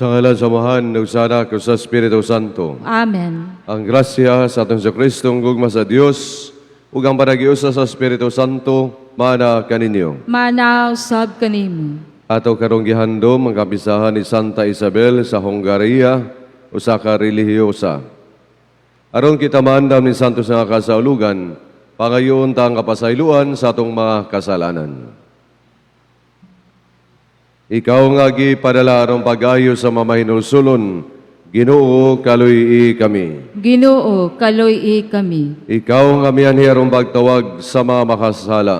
Sa ngalan samahan, nagsana ko sa Espiritu Santo. Amen. Ang grasya sa atong sa Kristong gugma sa Dios, ug ang panagiusa sa Espiritu Santo, mana kaninyo. Manaw sab kanimo. Ato karong gihandom ang kapisahan ni Santa Isabel sa Hungaria, usa ka relihiyosa. Aron kita maandam ni Santos nga kasaulugan, pangayoon ta ang kapasayloan sa atong mga kasalanan. Ikaw nga gipadala aron pag-ayo sa mamahinulsulon, Ginoo kaluy-i kami. Ginoo, kaloy kami. Ikaw nga miyanhi aron pagtawag sa mga makasala,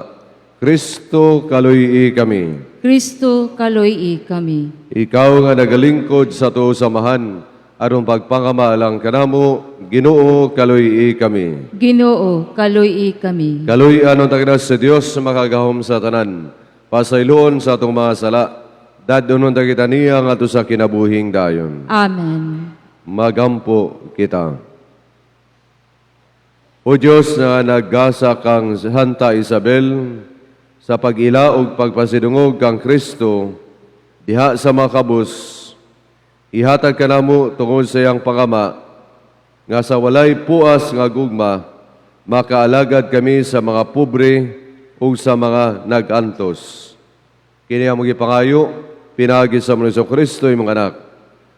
Kristo kaluy-i kami. Kristo, kaloy kami. Ikaw nga nagalingkod sa tuo samahan, aron pagpangamalang kanamo, Ginoo kaluy-i kami. Ginoo, kaloy kami. Kaluy-an ang taginas sa Dios makagahom sa tanan, pasayloon sa atong mga sala, dadonon kita niya nga to sa kinabuhing dayon. Amen. Magampo kita. O Diyos na naggasa kang Santa Isabel, sa pag-ila ug pagpasidungog kang Kristo, diha sa makabus, ihatag ka namo tungod sa iyang pangama, nga sa walay puas nga gugma, makaalagad kami sa mga pobre ug sa mga nag-antos. Kini ang magipangayo, pinagi sa Kristo Kristo imong anak.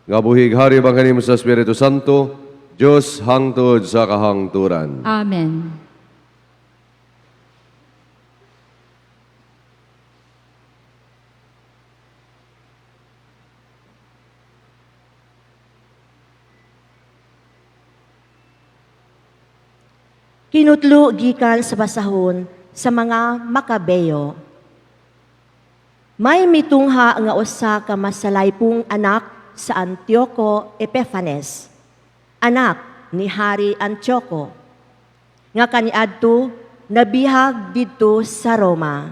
Nga buhig hari bang kanimo sa Espiritu Santo, Dios hangtod sa kahangturan. Amen. Kinutlo gikan sa basahon sa mga Makabeyo. May mitungha nga usa ka masalaypong anak sa Antioco Epiphanes, anak ni Hari Antioco, nga kaniadto nabihag didto sa Roma.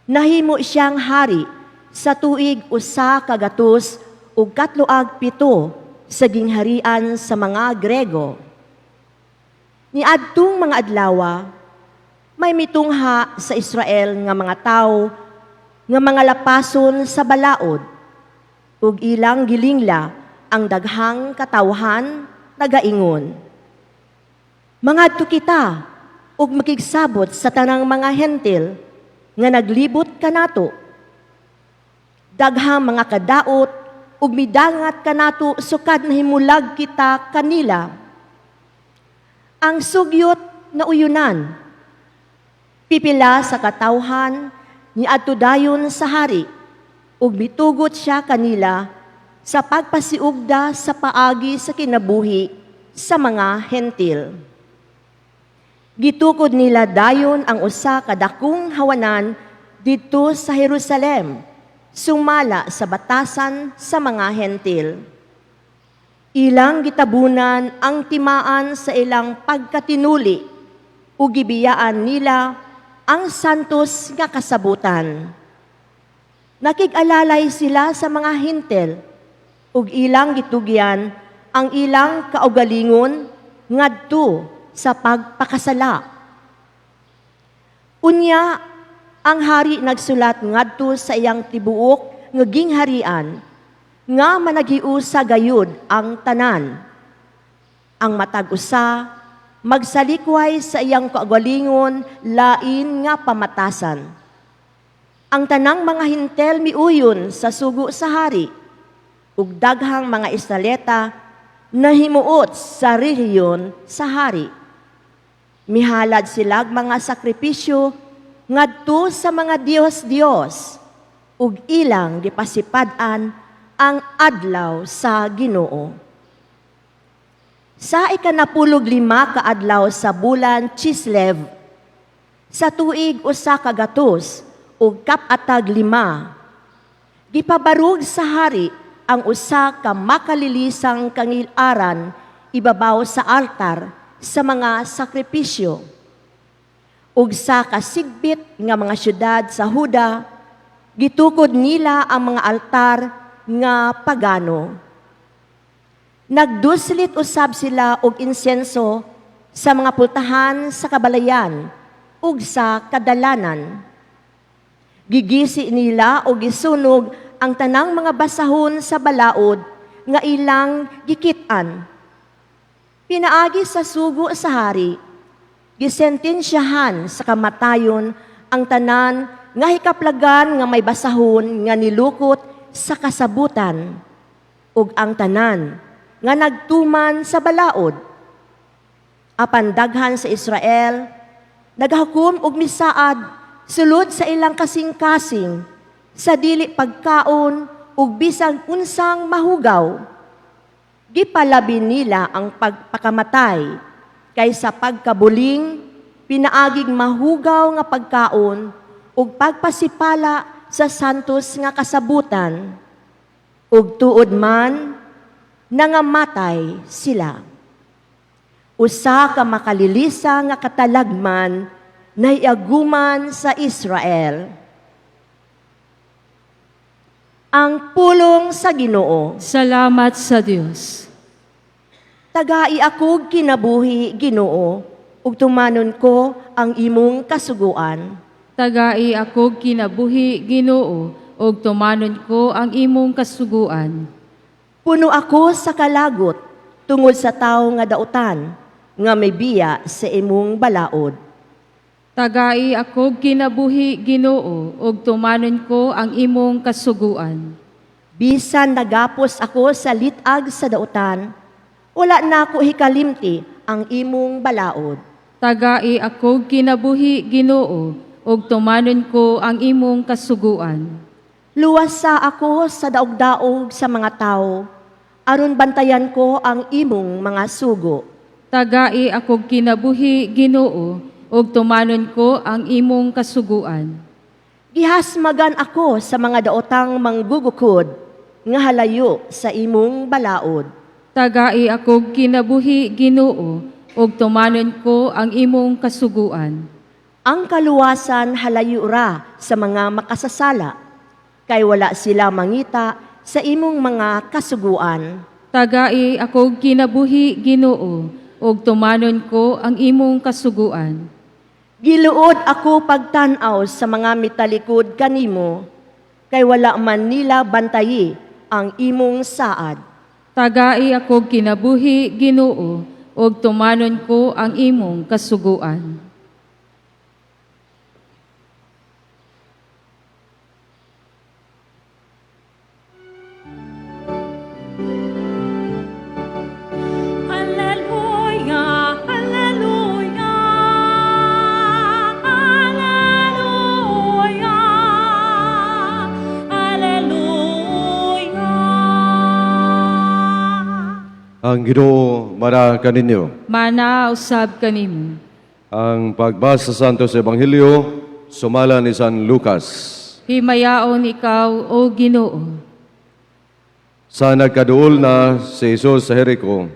Nahimo siyang hari sa tuig usa ka gatos ug katluag pito sa gingharian sa mga Grego. Niadtong mga adlaw, may mitungha sa Israel nga mga tawo nga mga lapason sa balaod ug ilang gilingla ang daghang katawhan nagaingon. Mangadto kita ug makigsabot sa tanang mga hentil nga naglibot kanato. Daghang mga kadaot ug midangat kanato sukad na himulag kita kanila. Ang sugyot na uyunan, pipila sa katawhan ni adto dayon sa hari, ug mitugot siya kanila sa pagpasiugda sa paagi sa kinabuhi sa mga hentil. Gitukod nila dayon ang usa ka dakong hawanan didto sa Jerusalem, sumala sa batasan sa mga hentil. Ilang gitabunan ang timaan sa ilang pagkatinuli ug gibiyaan nila ang santos nga kasabutan. Nakig-alalay sila sa mga hintel ug ilang gitugyan ang ilang kaugalingon ngadto sa pagpakasala. Unya, ang hari nagsulat ngadto sa iyang tibuok nga gingharian nga managiusa gayud ang tanan. Ang matag-usa, magsalikway sa iyang kaugalingon, lain nga pamatasan. Ang tanang mga hintel miuyon sa sugo sa hari, ug daghang mga Israelita nahimuot sa rehiyon sa hari. Mihalad silag mga sakripisyo ngadto sa mga Dios-Dios, ug ilang gipasipad-an ang adlaw sa Ginoo. Sa ika-15 ka adlaw sa bulan Chislev, sa tuig usa ka gatos ug kapatag 5, gipabarug sa hari ang usa ka makalilisang kangilaran ibabaw sa altar sa mga sakripisyo. Ug sa kasigbit nga mga syudad sa Huda, gitukod nila ang mga altar nga pagano. Nagduslit usab sila og insenso sa mga pultahan sa kabalayan ug sa kadalanan. Gigisi nila o gisunog ang tanang mga basahon sa balaod nga ilang gikitan. Pinaagi sa sugo sa hari, gisentensyahan sa kamatayon ang tanan nga hikaplagan nga may basahon nga nilukot sa kasabutan, ug ang tanan nga nagtuman sa balaod. Apan daghan sa Israel, naghukom og misaad sulod sa ilang kasing-kasing, sa dili pagkaon ug bisag unsang mahugaw. Gipalabi nila ang pagpakamatay kaysa pagkabuling, pinaagig mahugaw nga pagkaon ug pagpasipala sa santos nga kasabutan. Ug tuod man, nangamatay sila. Usa ka makalilisa nga katalagman naiaguman sa Israel. Ang pulong sa Ginoo. Salamat sa Dios. Tagai akog kinabuhi, Ginoo, ug tumanon ko ang imong kasuguan. Tagai ako kinabuhi, Ginoo, ug tumanon ko ang imong kasuguan. Puno ako sa kalagot tungod sa tawo nga dautan nga may biya sa imong balaod. Tagai ako kinabuhi, Ginoo, ug tumanon ko ang imong kasuguan. Bisan nagapos ako sa litag sa dautan, wala na ako hikalimti ang imong balaod. Tagai ako kinabuhi, Ginoo, ug tumanon ko ang imong kasuguan. Luwasa ako sa daog-daog sa mga tao, aron bantayan ko ang imong mga sugo. Tagai ako kinabuhi, Ginoo, ug tumanon ko ang imong kasuguan. Gihasmagan ako sa mga daotang manggugukod, nga halayo sa imong balaod. Tagai ako kinabuhi, Ginoo, ug tumanon ko ang imong kasuguan. Ang kaluwasan halayo ra sa mga makasasala, kay wala sila mangita sa imong mga kasuguan. Tagai ako kinabuhi, Ginoo, ug tumanon ko ang imong kasuguan. Giluod ako pagtan-aw sa mga mitalikod kanimo, kay wala man nila bantayi ang imong saad. Tagai ako kinabuhi, Ginoo, ug tumanon ko ang imong kasuguan. Hallelujah, hallelujah, hallelujah, hallelujah. Ang Ginoo mara kaninyo. Mana usab kanimo. Ang pagbasa sa Santos Ebanghelyo, sumala ni San Lucas. Himayaon ikaw, O Ginoo. Sa nagkaduol na si Jesus sa Jericho,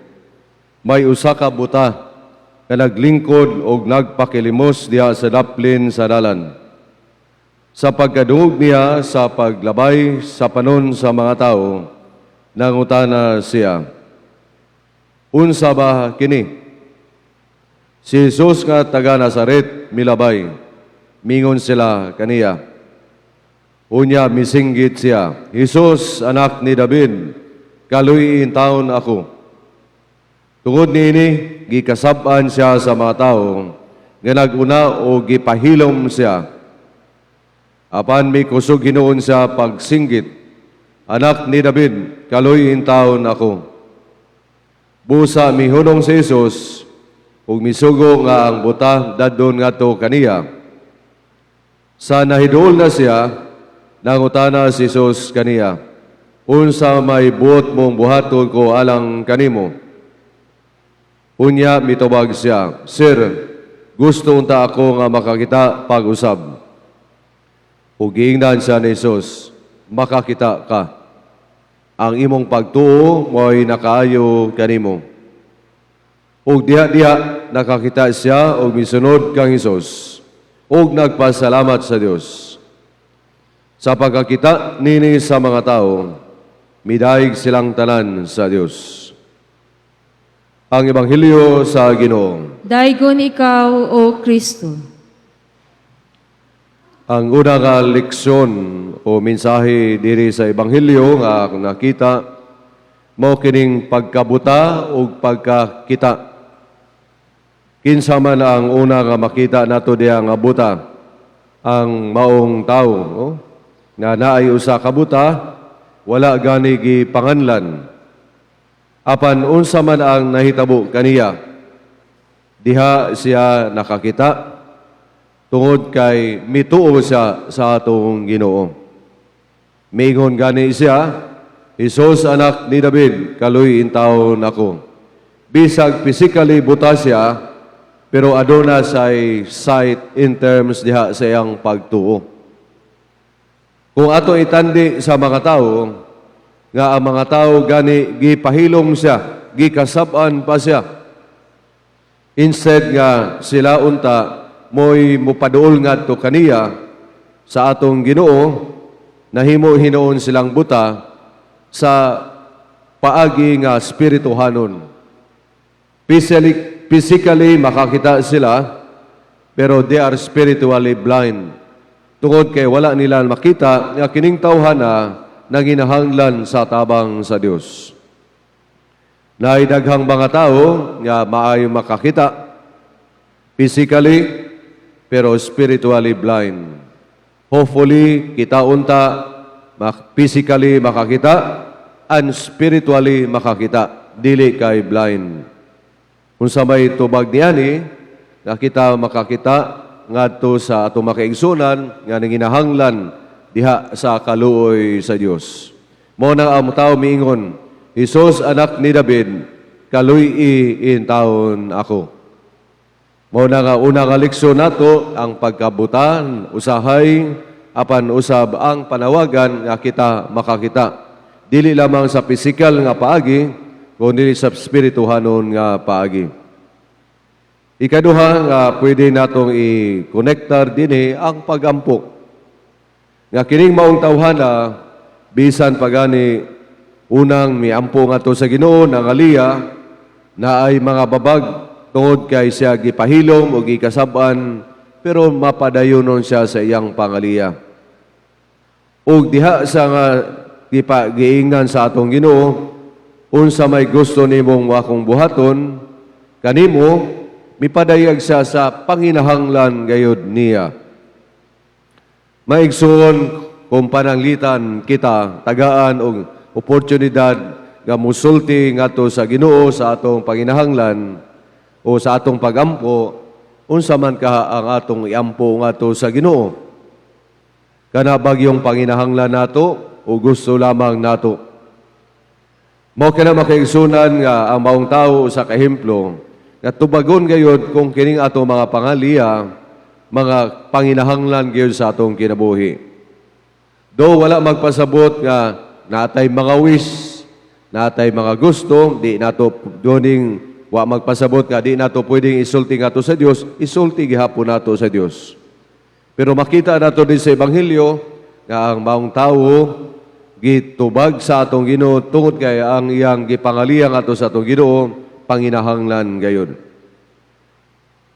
may usa ka buta nga naglingkod og nagpakilimos diha sa daplin sa dalan. Sa pagkadungog niya sa paglabay sa panon sa mga tao, nangutana siya, "Unsa ba kini?" Si Jesus nga taga Nazaret milabay, mingon sila kaniya. Unya misinggit siya, "Jesus, anak ni David, kaluy-in taon ako." Tungod niini, gikasab-an siya sa mga tao, nga naguna o gipahilom siya. Apan may kusog hinuon siya pagsinggit, "Anak ni David, kaluy-in taon ako." Busa mihunong si Jesus, ug misugo nga ang buta dadon ngadto kaniya. Sa nahiduol na siya, nangutana si Jesus kaniya, "Unsa may buot mong buhaton ko alang kanimo?" Unya mitubag siya, "Sir, gusto unta ako nga makakita pag-usab." Ug giingnan siya ni Jesus, "Makakita ka. Ang imong pagtuo mo'y nakaayo kanimo." Ug diha-diha nakakita siya ug misunod kang Jesus ug nagpasalamat sa Dios. Sa pagkakita nini sa mga tao, midayeg silang tanan sa Dios. Ang Ebanghelyo sa Ginoo. Daigon ikaw, O Kristo. Ang una nga leksyon o mensahe diri sa Ebanghelyo nga nakita mao kining pagkabuta o pagkakita. Kinsa man ang una nga makita nato diha nga buta, ang maong tao, no? Nga naay usa ka buta, wala gani gipanganlan. Apan unsa man ang nahitabo kaniya, diha siya nakakita tungod kay mituo siya sa atong Ginoo. Miingon gani siya, Hesus anak ni David, kaluy in taon ako. Bisag physically buta siya, pero aduna say sight in terms diha sa iyang pagtuo. Kung ato itandi sa mga tao, nga ang mga tao gani gipahilom siya, gikasab-an pa siya. Instead nga sila unta mo'y mupaduol ngadto kaniya sa atong Ginoo, nahimo hinoon silang buta sa paagi nga spirituhanon. Physically makakita sila, pero they are spiritually blind. Tungod kay wala nila makita nga kining tawhana nanginahanglan sa tabang sa Dios. Naidaghang mga tao nga maayo makakita physically pero spiritually blind. Hopefully kita unta physically makakita and spiritually makakita, dili kay blind. Kung sa may tubag niani nga kita makakita ngadto sa atong makaigsunan nga nanginahanglan diha sa kaluoy sa Dios. Mao na ang tao miingon, Hesus anak ni David, kaluy in taon ako. Mao na nga una nga leksyon nato ang pagkabutan, usahay, apan usab ang panawagan nga kita makakita. Dili lamang sa pisikal nga paagi, kundi sa spirituhanon nga paagi. Ikaduha nga pwede natong i-connectar dinhi ang pagampo. Nga kining maong tawhana, bisan pagani unang miampo nga to sa Ginoo nga Aliya, na ay mga babag tungod kay siya gipahilom o gikasab-an, pero mapadayonon siya sa iyang pangaliya. O diha sa nga giingan sa atong Ginoo, unsa may gusto nimong wakong buhaton, kanimo mipadayag siya sa panginahanglan gayud niya. Maigsoon kung pananglitan kita tagaan og oportunidad nga musulti ngadto sa Ginoo sa atong panginahanglan o sa atong pagampo, unsa man ka ang atong iampo ngadto sa Ginoo. Kana bagyong panginahanglan nato o gusto lamang nato. Mao kana makaigsunan nga ang maong tawo sa kahemplo nga tubagon gayud kung kining atong mga pangaliya, mga panginahanglan gayud sa atong kinabuhi. Do wala magpasabot nga natay mga wish, natay mga gusto, di nato doning wa magpasabot nga di nato pwedeng isulti nga to sa Dios, isulti gihapon nato sa Dios. Pero makita nato din sa Ebanghelyo nga ang maong tawo gitubag sa atong Ginoo tungod kay ang iyang gipangaliya nga to sa atong Ginoo panginahanglan gayud.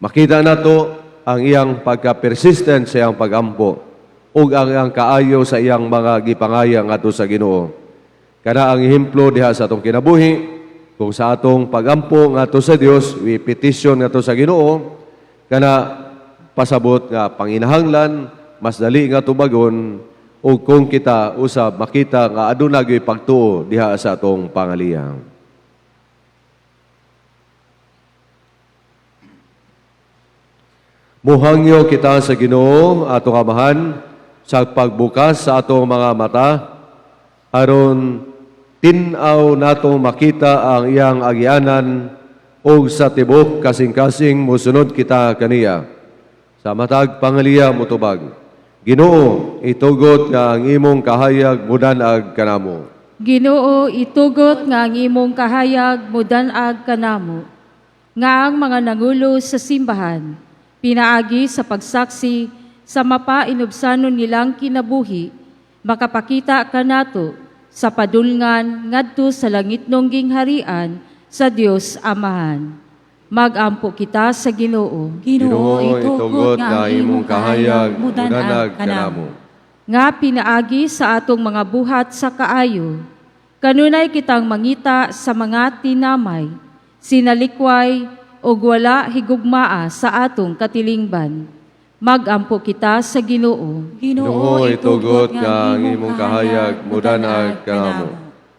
Makita nato ang iyang pagka-persistent sa iyang pagampo ug ang iyang kaayo sa iyang mga gipangaya ngadto sa Ginoo. Kana ang ehemplo diha sa atong kinabuhi, kung sa atong pagampo ngadto sa Dios, we petition ngadto sa Ginoo, kana pasabot nga panginahanglan, mas dali nga tubagon, ug kung kita usab makita nga aduna gyud pagtuo diha sa atong pangaliya. Muhangyo kita sa Ginoo atong Amahan sa pagbukas sa atong mga mata aron tin-aw natong makita ang iyang agianan o sa tibok kasing-kasing musunod kita kaniya. Sa matag pangaliya mutubag, Ginoo, itugot nga ang imong kahayag mudan-ag kanamo. Ginoo, itugot nga ang imong kahayag mudan-ag kanamo. Nga ang mga nangulo sa simbahan, pinaagi sa pagsaksi sa mapainubsanon nilang kinabuhi, makapakita kanato sa padulngan ngadto sa langitnong gingharian sa Dios Amahan. Magampo kita sa Ginoo. Ginoo, itugot nga imong kahayag, mudanag kanamo. Nga pinaagi sa atong mga buhat sa kaayo. Kanunay kitang mangita sa mga tinamay, sinalikway o wala higugmaa sa atong katilingban. Magampo kita sa Ginoo. Ginoo, itugot nga imong kahayag, mudanag kanamo.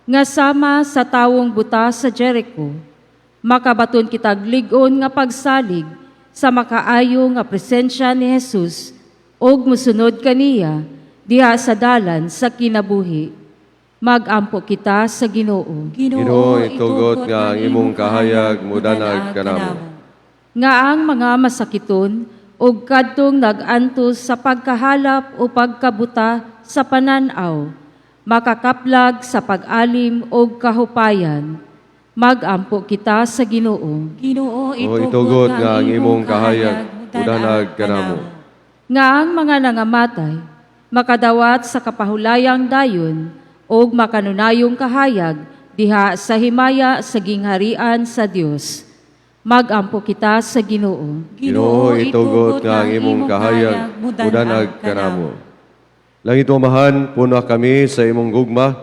Nga sama sa tawong buta sa Jericho, makabaton kitag lig-on nga pagsalig sa makaayo nga presensya ni Jesus og musunod kaniya diha sa dalan sa kinabuhi. Magampo kita sa Ginoo. Ginoo, itugot nga imong kahayag, mudanag kanamo. Nga ang mga masakiton og kadtong nag-antos sa pagkahalap o pagkabuta sa pananaw, makakaplag sa pag-alim o kahupayan. Magampo kita sa Ginoo. Ginoo, O itugot nga ang imong kahayag, mudanag kanamo. Nga ang mga nangamatay, makadawat sa kapahulayang dayon o makanunayong kahayag diha sa himaya sa gingharian sa Dios. Magampo kita sa Ginoo. Ginoo, itugot nga ang imong kahayag, mudanag kanamo. Langit umahan, puno kami sa imong gugma,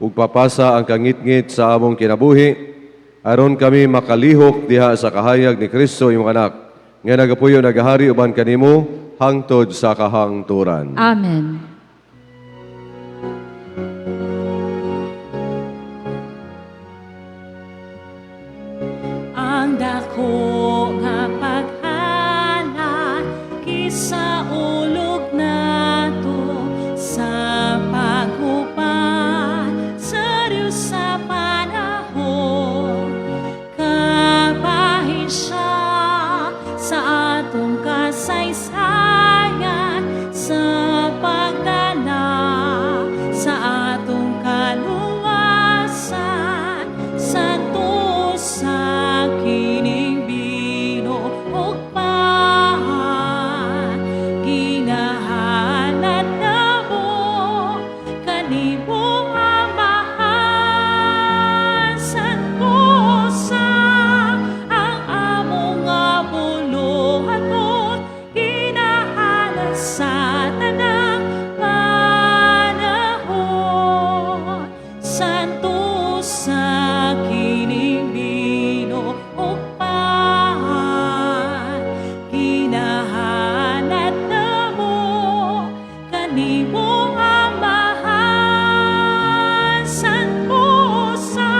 ug papasa ang kangitngit sa among kinabuhi, aron kami makalihok diha sa kahayag ni Kristo imong anak, nga nagapuyo nagahari uban kanimo hangtod sa kahangturan. Amen. ang dako nga paghanan kisa ulog nato sa paghupan sa Diyos sa panahon kabahin siya sa atong kasaysayan sa pagdana sa atong kaluwasan santo sa kining binuog pahan ginahanat na mo kanimo amahan santo sa ang among nga buluhaton ginahanat sa tanang panahon santo sa kining binuog pahan ginahanat na mo kanimo amahan santo sa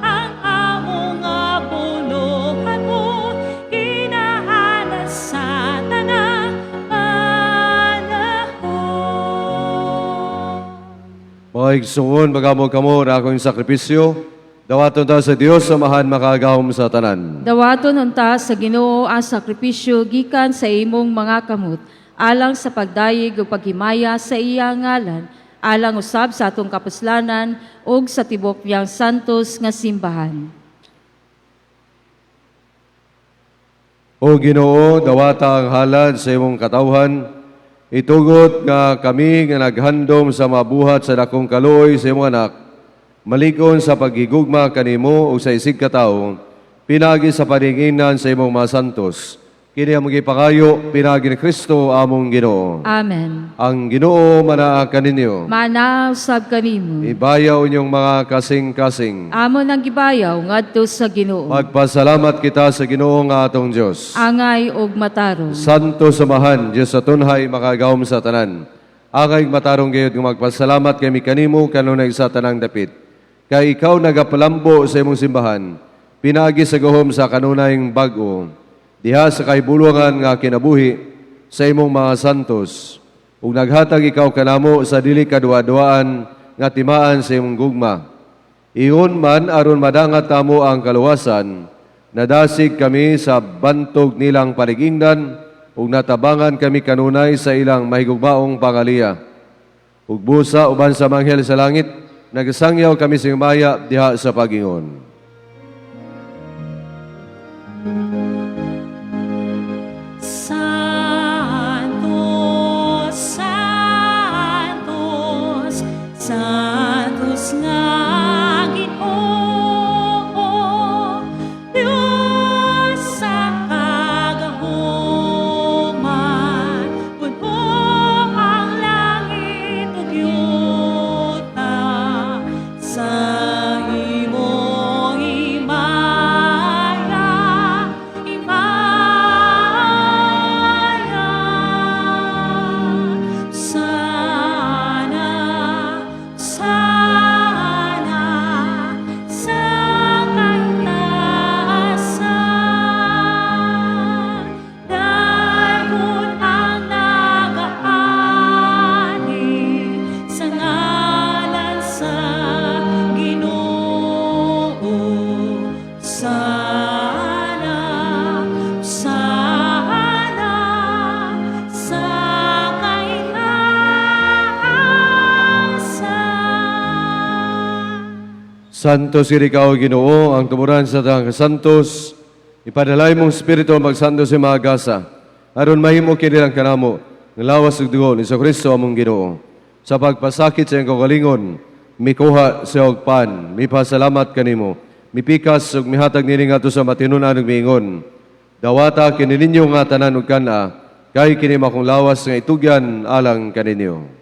ang among nga buluhaton ginahanat sa tanang panahon. Mga igsoon, magamog kamo na akong sakripisyo, dawaton ta sa Dios samahan makagahom sa tanan. Dawaton unta sa Ginoo ang sakripisyo gikan sa imong mga kamot, alang sa pagdayeg ug paghimaya sa iya ngalan, alang usab sa atong kapuslanan ug sa tibok niyang santos nga simbahan. O Ginoo, dawata ang halad sa imong katawhan, itugot nga kami nga naghandom sa mabuhat sa dakong kaluoy sa imong anak, malikon sa paghigugma kanimo o sa isig katawo, pinagi sa paninginan sa imong mga santos. Kini among ipangayo, pinagi ni Kristo among Ginoo. Amen. Ang Ginoo manaa kaninyo. Manaw sab kanimo. Ibayaw inyong mga kasing-kasing. Amon ang gibayaw ngadto sa Ginoo. Magpasalamat kita sa Ginoo nga atong Dios. Angay og matarong. Santo samahan, Diyos sa tunhay, makagawom sa tanan. Angay matarong gayud nga magpasalamat kami kanimo kanunay sa tanang dapit. Kay ikaw nagapalambo sa imong simbahan, pinagi sa gahom sa kanunayng bag-o, diha sa kaibulungan nga kinabuhi sa imong mga santos, ug naghatag ikaw kanamo sa dili kadua-duaan nga timaan sa imong gugma. Iyon man aron madangat tamo ang kaluwasan, nadasig kami sa bantog nilang paligingnan ug natabangan kami kanunay sa ilang mahigugmaong pangaliya. Ug busa uban sa manghel sa langit, nagsangyaw kami sa maya diha sa pagingon. Santos, Santos, Santos nga Ginoo, Diyos Santos kini Ikaw, Ginoo, ang tumuran sa tanang kasantos, ipadalay mong Espiritu ang magsantos sa mga gasa, aron mahimo kinilang kanamo, ng lawas ug dugo ni Kristo among Ginoo. Sa pagpasakit sa iyang kagalingon, mikuha sa og pan, mipasalamat kanimo, mipikas ug mihatag nini ngadto sa matinunan ug miingon. Dawata kini ninyo nga tanan ug kana, kay kini makong lawas nga itugyan alang kaninyo.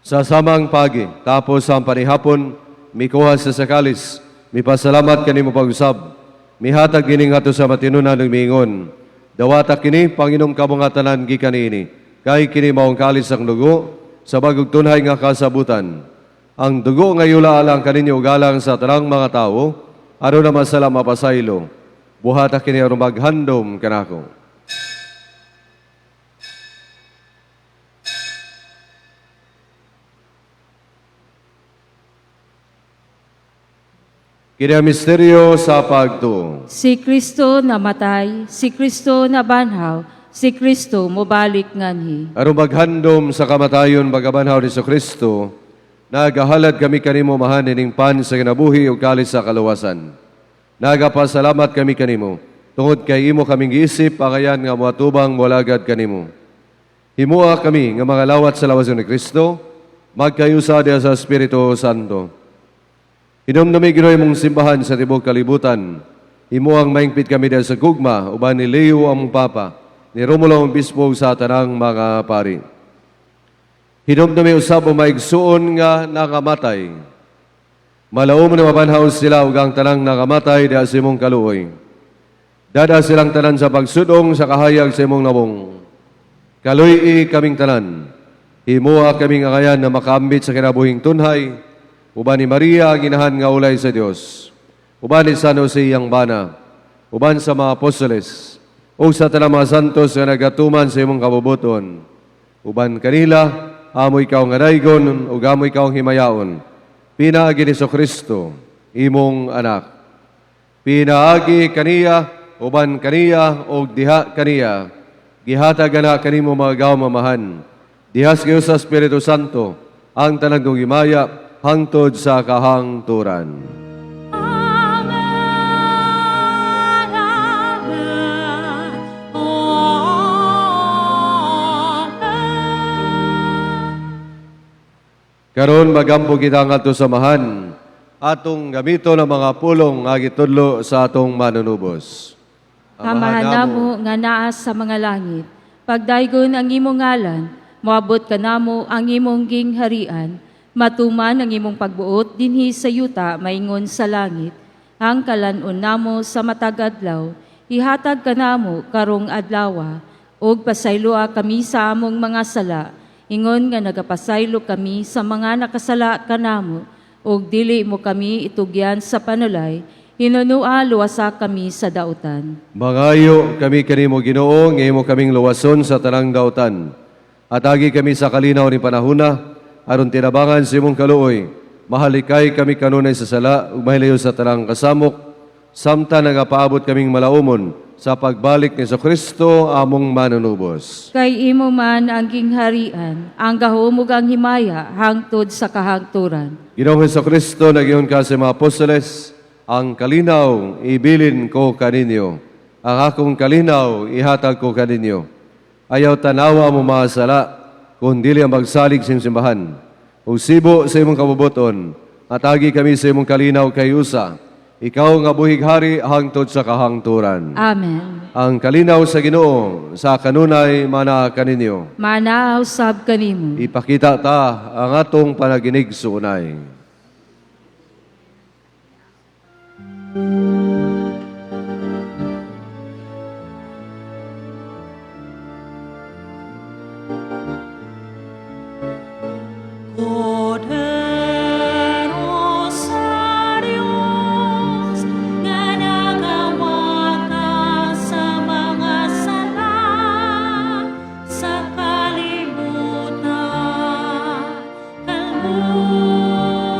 Sa samang pagi, tapos ang panihapon, mikuha sa sakalis, mipasalamat kanimo pag-usab, mihatag kini ngadto sa matinunan ug miingon. Dawata kini Panginoong kabungatanan gikan ini, kay kini maong kalis ang dugo sa bagog tunhay nga kasabutan. Ang dugo nga yula alang kaninyo galang sa tanang mga tao, aron na masala mapasaylo. Buhata kini aron maghandom kanako. Kini ang misteryo sa pagtuo. Si Kristo namatay, si Kristo nabanhaw, si Kristo mobalik nganhi. Aron maghandom sa kamatayon bagabanhaw ni Kristo, nagahalad kami kanimo mahan ining pan sa kinabuhi ug kalis sa kaluwasan. Nagapasalamat kami kanimo, tungod kay imo kaming giisip akayan nga moatubang molagad kanimo. Himua kami nga mga lawat sa lawason ni Kristo, magkayusa diha sa Espiritu Santo. Hinumdumi Ginoy mong simbahan sa tibok kalibutan. Imo ang maingpit kami dahil sa gugma, uban ni Leo ang Papa, ni Romulo ang Bispo sa tanang mga pari. Hinumdumi usab ang maigsuon nga nakamatay. Malaom na mabanhaw sila ug ang tanang nakamatay dahil sa imong kaluoy. Dada silang tanan sa pagsudong sa kahayag sa imong nabong. Kaluy kaming tanan. Himuha kaming akayan na makaambit sa kinabuhing tunhay, uban ni Maria, ginahan nga ulay sa Dios. Uban ni San Jose ang bana. Uban sa mga apostoles. O sa tanang mga santos nga nagatuman sa imong kabubuton. Uban kanila, amo ikaw nga daygon, ug amo ikaw ang himayaon. Pinaagi ni Kristo, imong anak. Pinaagi kaniya, uban kaniya, ug diha kaniya. Gihatag na kanimo mga gaw mamahan. Dihas kayo sa Espiritu Santo, ang tanang himaya, hangtod sa kahangturan. Amen, amen, amen. Karon magampo kita ngadto sa mahan, atong gamito ng mga pulong nga gitudlo sa atong manunubos. Amahan namo nga naa sa mga langit, pagdaygon ang imong ngalan, moabot ka namo ang imong gingharian, matuman ang imong pagbuot dinhi sa yuta maingon sa langit. Ang kalanon namo sa matag adlaw, ihatag ka namo karong adlawa, ug pasayloa kami sa among mga sala, ingon nga nagapasaylo kami sa mga nakasala kanamo, ug dili mo kami itugyan sa panulay, hinunua luwasa kami sa dautan. Mangayo kami kanimo Ginoo, nga imo kaming luwason sa tanang dautan. Atagi kami sa kalinaw ni panahuna, aron tinabangan sa imong kaluoy, mahalikay kami kanunay sa sala, ug mahilayo sa tanang kasamok, samtang nagapaabot kaming malaumon sa pagbalik ni Kristo among manunubos. Kay imo man ang gingharian, ang gahumog ang himaya, hangtod sa kahangturan. Ginoong Kristo, nagiyon ka sa mga apostoles, ang kalinaw ibilin ko kaninyo, ang akong kalinaw ihatag ko kaninyo. Ayaw tanawa mo mga sala, kung dili ang magsalig sa simbahan. O sibo sa imong kabubuton, atagi kami sa imong kalinaw kay usa. Ikaw nga buhig hari hangtod sa kahangturan. Amen. Ang kalinaw sa Ginoo sa kanunay mana kaninyo. Manaaw sab kanimo. Ipakita ta ang atong panaginig sunay. Poderosa Diyos, nga nagawata sa mga sala sa kalibutan, kalbutan.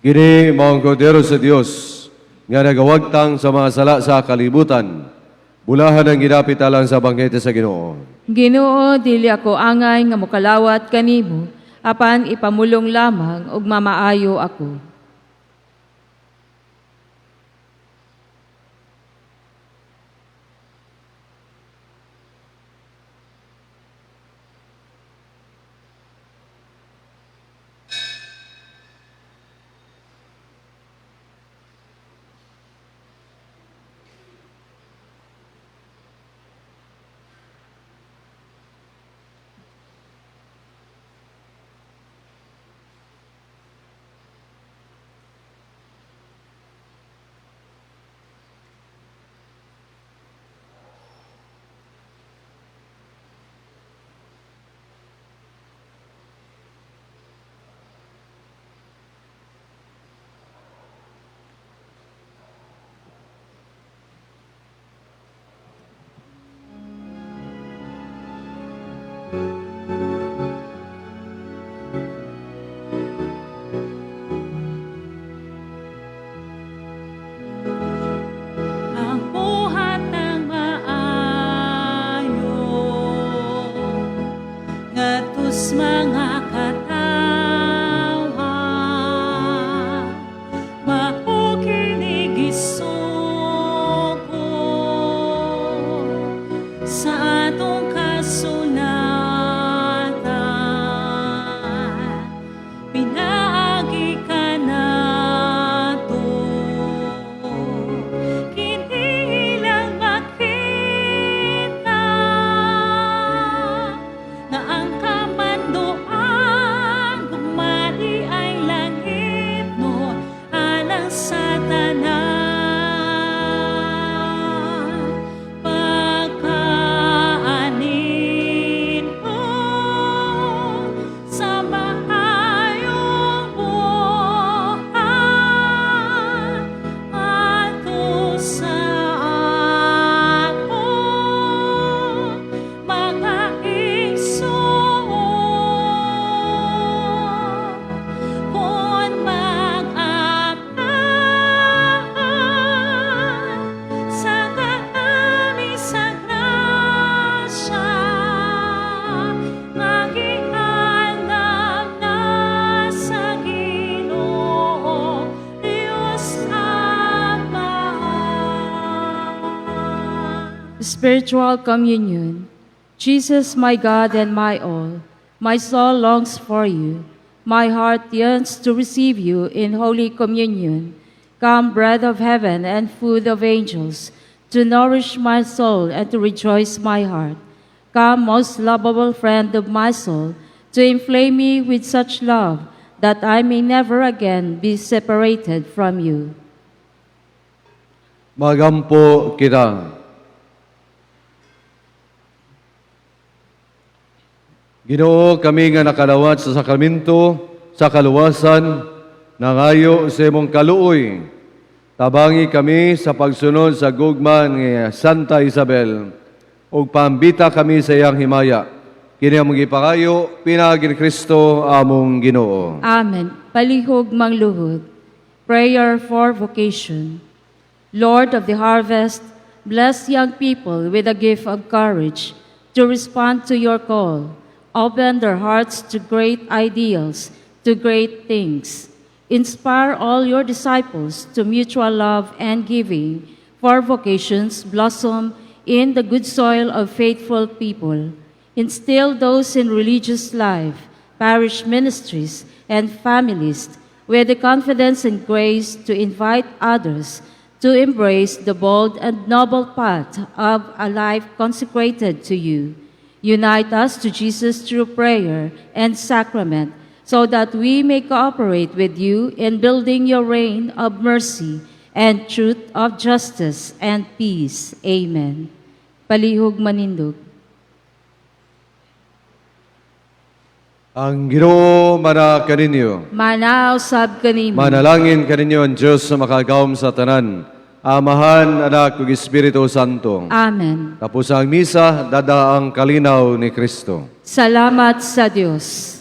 Kini maong kordero sa Dios nga nagawagtang sa mga sala sa kalibutan. Bulahan ang gidapit alang sa bangkete sa Ginoo. Ginoo, dili ako angay nga mokalawat kanimo, apan ipamulong lamang ug mamaayo ako. ang buhat ng maayo ngatus mga katawa maukinig isuko sa atong kasulatan pinaagi ka nato kini lang makita na ang kamandoan gumali ay langit mo alang sa tanan pagkaanin mo sa maayong buhay ato sa aton mga igsoon kung mag-apan sa kaami sa grasya magihanap na sa Ginoo Diyos Ama. Spiritual Communion. Jesus, my God and my all, my soul longs for you. My heart yearns to receive you in Holy Communion. Come, bread of heaven and food of angels, to nourish my soul and to rejoice my heart. Come, most lovable friend of my soul, to inflame me with such love that I may never again be separated from you. Magampo kita. Ginoo, kami nga nakalawat sa sakramento, sa kaluwasan, nangayo sa imong kaluoy. Tabangi kami sa pagsunod sa gugma ni Santa Isabel, ug pambita kami sa iyang himaya. Kini ang magipangayo, pinagi ni Kristo among Ginoo. Amen. Palihog mangluhod. Prayer for vocation. Lord of the harvest, bless young people with a gift of courage to respond to your call. Open their hearts to great ideals, to great things. Inspire all your disciples to mutual love and giving, for vocations blossom in the good soil of faithful people. Instill those in religious life, parish ministries, and families with the confidence and grace to invite others to embrace the bold and noble path of a life consecrated to you. Unite us to Jesus through prayer and sacrament, so that we may cooperate with you in building your reign of mercy and truth of justice and peace. Amen. Palihog manindog. Ang Ginoo mana kaninyo. Manaw sab kanimo. Manalangin kaninyo ang Diyos sa makagawom sa tanan. Amahan, Anak, ug Espiritu Santo. Amen. Tapos ang misa, dada ang kalinaw ni Kristo. Salamat sa Diyos.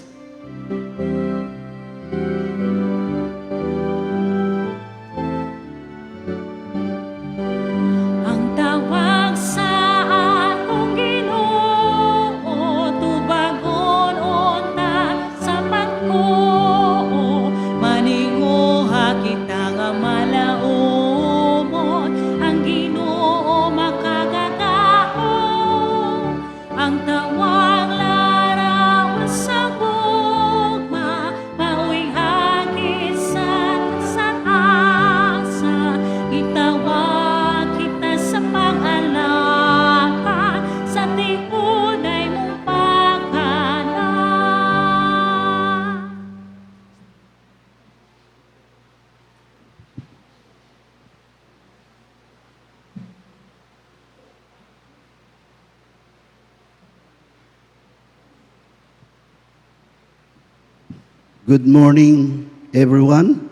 Good morning, everyone,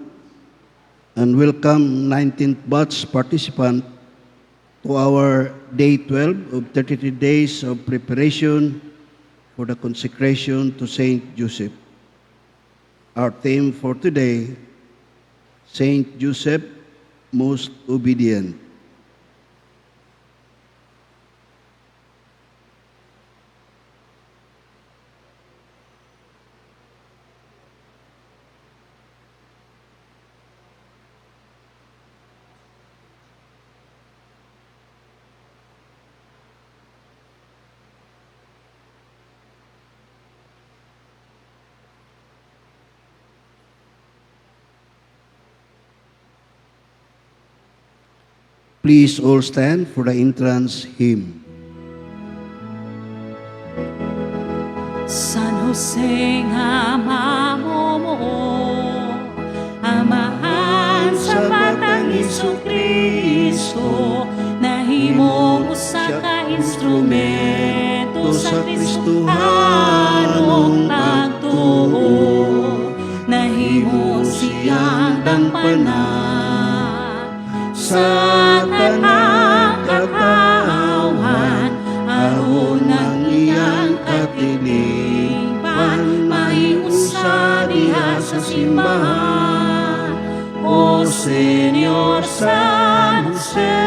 and welcome 19th batch participant to our day 12 of 33 days of preparation for the consecration to Saint Joseph. Our theme for today, Saint Joseph, most obedient. Please all stand for the entrance hymn. San Jose nga mamomo, amahan sa batang Jesucristo, nahimong usa ka instrumento sa Kristohanong pagtuo, nahimo siyang dangpanan sa tanang kakaawan, aron ang iyang katilipan, maiusa diha sa simbahan. O Senyor San Jose,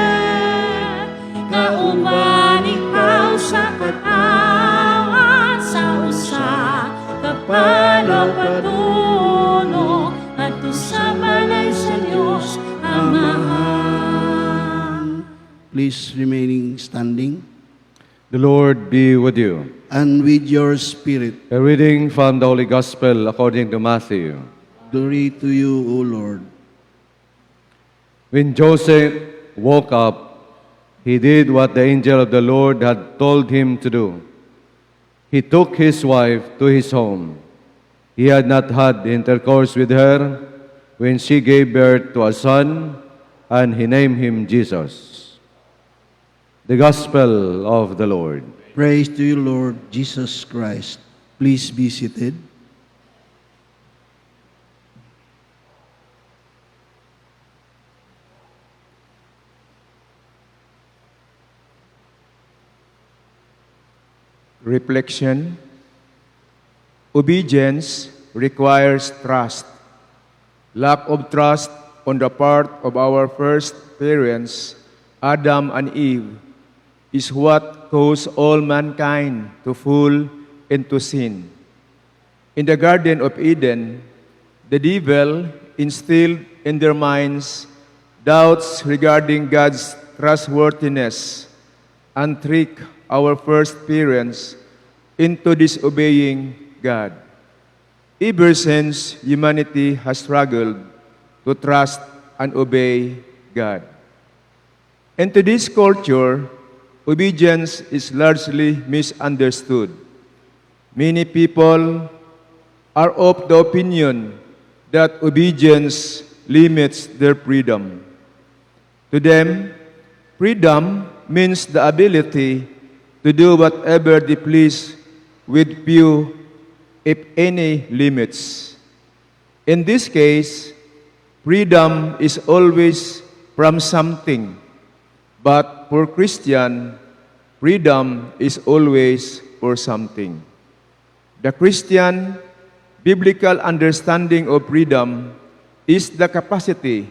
kauban ikaw sa katawan, sa usa kapalaw patunong, adto sa balay sa Dios Amahan. Please remaining standing. The Lord be with you. And with your spirit, A reading from the Holy Gospel according to Matthew. glory to you, O Lord. When Joseph woke up, he did what the angel of the Lord had told him to do. He took his wife to his home. He had not had intercourse with her when she gave birth to a son, and he named him Jesus. The Gospel of the Lord. Praise to you, Lord Jesus Christ. Please be seated. Reflection. Obedience requires trust. Lack of trust on the part of our first parents, Adam and Eve, is what caused all mankind to fall into sin. In the Garden of Eden, the devil instilled in their minds doubts regarding God's trustworthiness and tricked our first parents into disobeying God. Ever since, humanity has struggled to trust and obey God. In today's culture, obedience is largely misunderstood. Many people are of the opinion that obedience limits their freedom. To them, freedom means the ability to do whatever they please with few, if any, limits. In this case, freedom is always from something, but for Christian, freedom is always for something. The Christian biblical understanding of freedom is the capacity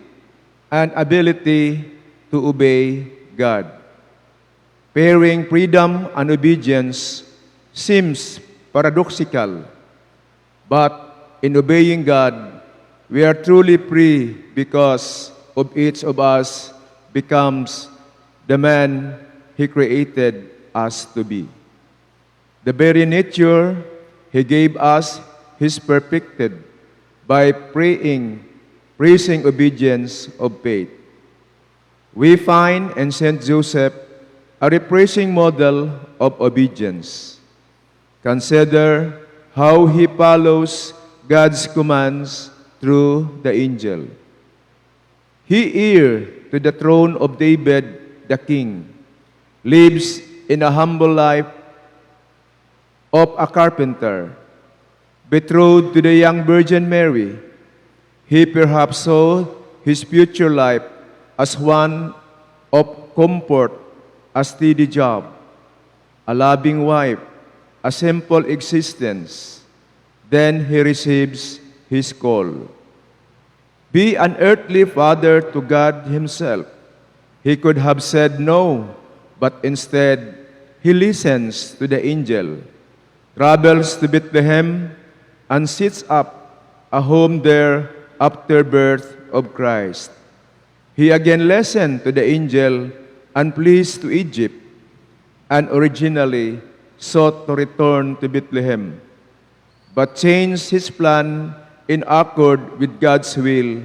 and ability to obey God. Pairing freedom and obedience seems paradoxical, but in obeying God, we are truly free because of each of us becomes the man He created us to be. The very nature He gave us, He's perfected by praising obedience of faith. We find in Saint Joseph a refreshing model of obedience. Consider how he follows God's commands through the angel. He heir to the throne of David the king, lives in a humble life of a carpenter, betrothed to the young Virgin Mary, he perhaps saw his future life as one of comfort, a steady job, a loving wife, a simple existence. Then he receives his call. Be an earthly father to God himself. He could have said no, but instead he listens to the angel, travels to Bethlehem, and sets up a home there after birth of Christ. He again listened to the angel and flees to Egypt, and originally sought to return to Bethlehem, but changed his plan in accord with God's will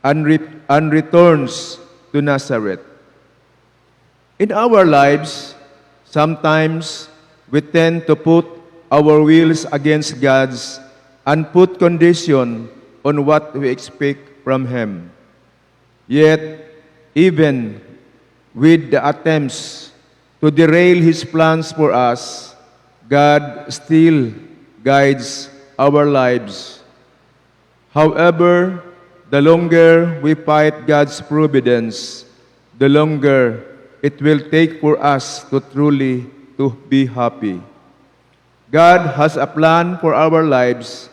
and returns to Nazareth. In our lives, sometimes we tend to put our wills against God's and put condition on what we expect from Him. Yet, even with the attempts to derail His plans for us, God still guides our lives. However, the longer we fight God's providence, the longer it will take for us to truly to be happy. God has a plan for our lives,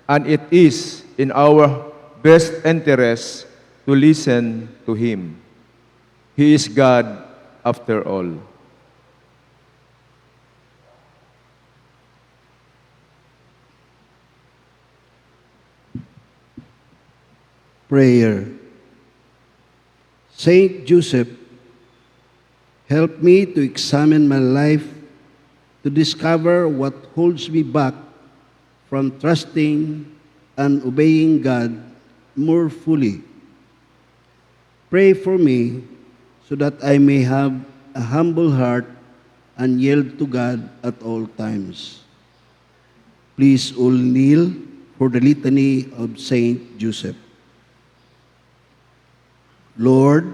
and it is in our best interest to listen to Him. He is God after all. Prayer. Saint Joseph, help me to examine my life to discover what holds me back from trusting and obeying God more fully. Pray for me so that I may have a humble heart and yield to God at all times. Please all kneel for the litany of Saint Joseph. Lord,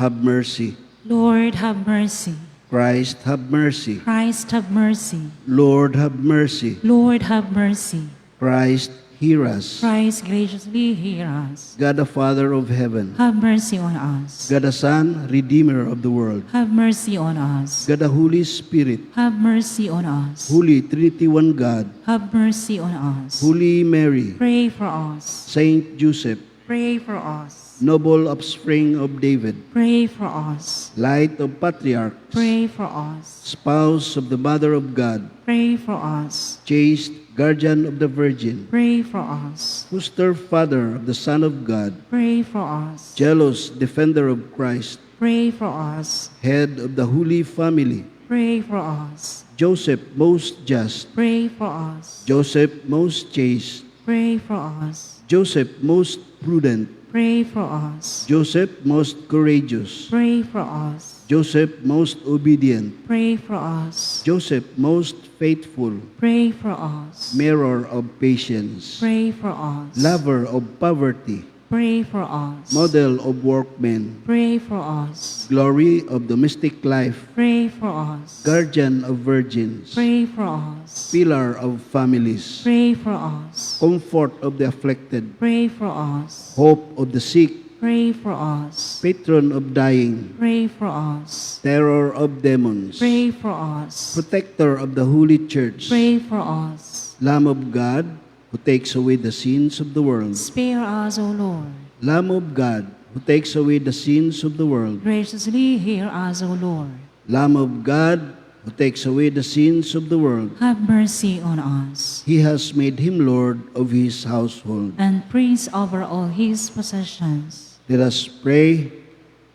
have mercy. Lord, have mercy. Christ, have mercy. Christ, have mercy. Lord, have mercy. Lord, have mercy. Christ, hear us. Christ, graciously hear us. God the Father of heaven, Have mercy on us. God the Son, Redeemer of the world, Have mercy on us. God the Holy Spirit, Have mercy on us. Holy Trinity One God, Have mercy on us. Holy Mary, Pray for us. Saint Joseph, Pray for us. noble offspring of David, Pray for us. light of patriarchs, Pray for us. spouse of the Mother of God, Pray for us. chaste guardian of the Virgin, Pray for us. foster father of the Son of God, Pray for us. jealous defender of Christ, Pray for us. head of the Holy Family, Pray for us. Joseph most just, Pray for us. Joseph most chaste, Pray for us. Joseph most prudent, Pray for us. Joseph most courageous, Pray for us. Joseph most obedient, Pray for us. Joseph most faithful, Pray for us. mirror of patience, Pray for us. lover of poverty, Pray for us. model of workmen, Pray for us. glory of domestic life, Pray for us. guardian of virgins, Pray for us. pillar of families, Pray for us. comfort of the afflicted, Pray for us. hope of the sick, Pray for us. patron of dying, Pray for us. terror of demons, Pray for us. protector of the Holy Church, Pray for us. Lamb of God, who takes away the sins of the world, Spare us, O Lord. Lamb of God, who takes away the sins of the world, Graciously hear us, O Lord. Lamb of God, who takes away the sins of the world. Have mercy on us, He has made him Lord of his household. and prince over all his possessions. Let us pray,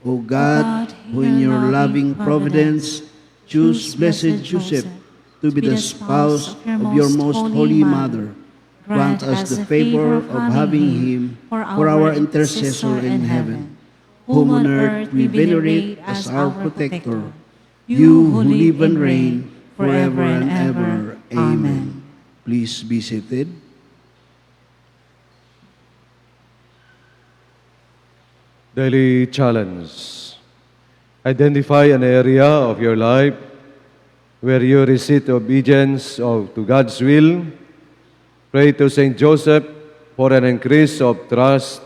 O God, who in your loving providence choose Blessed Joseph to be the spouse of your most holy mother. Grant us the favor of having him for our intercessor in heaven, whom on earth we venerate as our protector. You who live and reign forever and ever. Amen. Please be seated. Daily challenge. Identify an area of your life where you resist obedience to God's will. Pray to Saint Joseph for an increase of trust,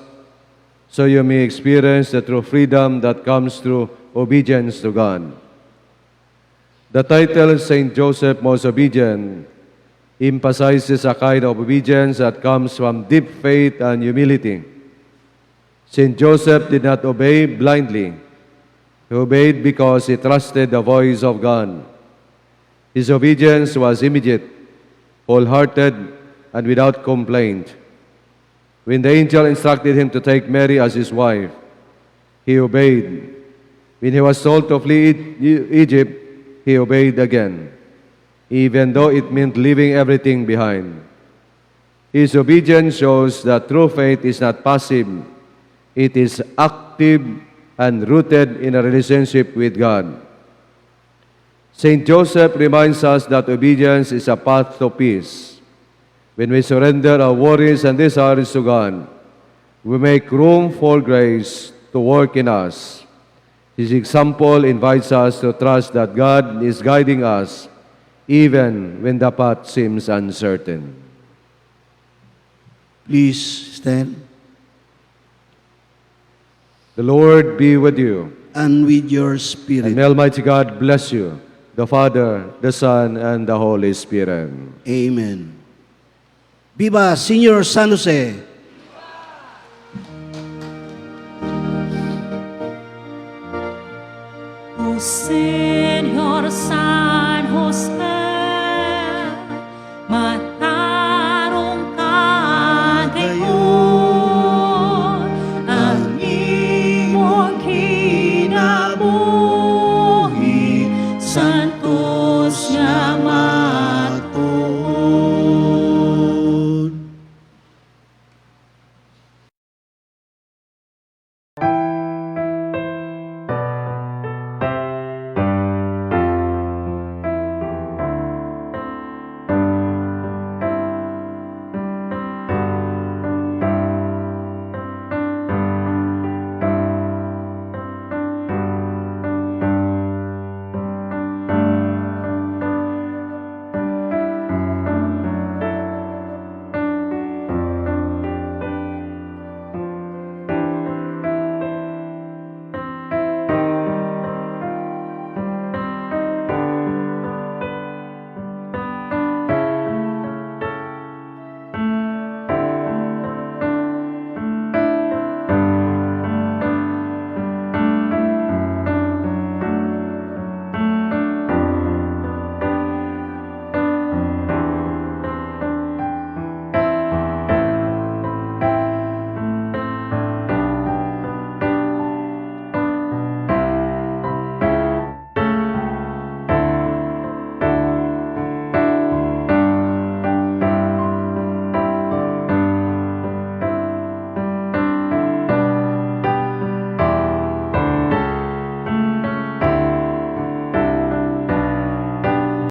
so you may experience the true freedom that comes through obedience to God. The title Saint Joseph Most Obedient emphasizes a kind of obedience that comes from deep faith and humility. Saint Joseph did not obey blindly. He obeyed because he trusted the voice of God. His obedience was immediate, wholehearted, and without complaint. When the angel instructed him to take Mary as his wife, he obeyed. When he was told to flee Egypt, he obeyed again, even though it meant leaving everything behind. His obedience shows that true faith is not passive. It is active and rooted in a relationship with God. Saint Joseph reminds us that obedience is a path to peace. When we surrender our worries and desires to God, we make room for grace to work in us. His example invites us to trust that God is guiding us even when the path seems uncertain. Please stand. The Lord be with you. And with your And spirit. may Almighty God bless you, the Father, the Son, and the Holy Spirit. Amen. Viva Senior San Jose! O Señor San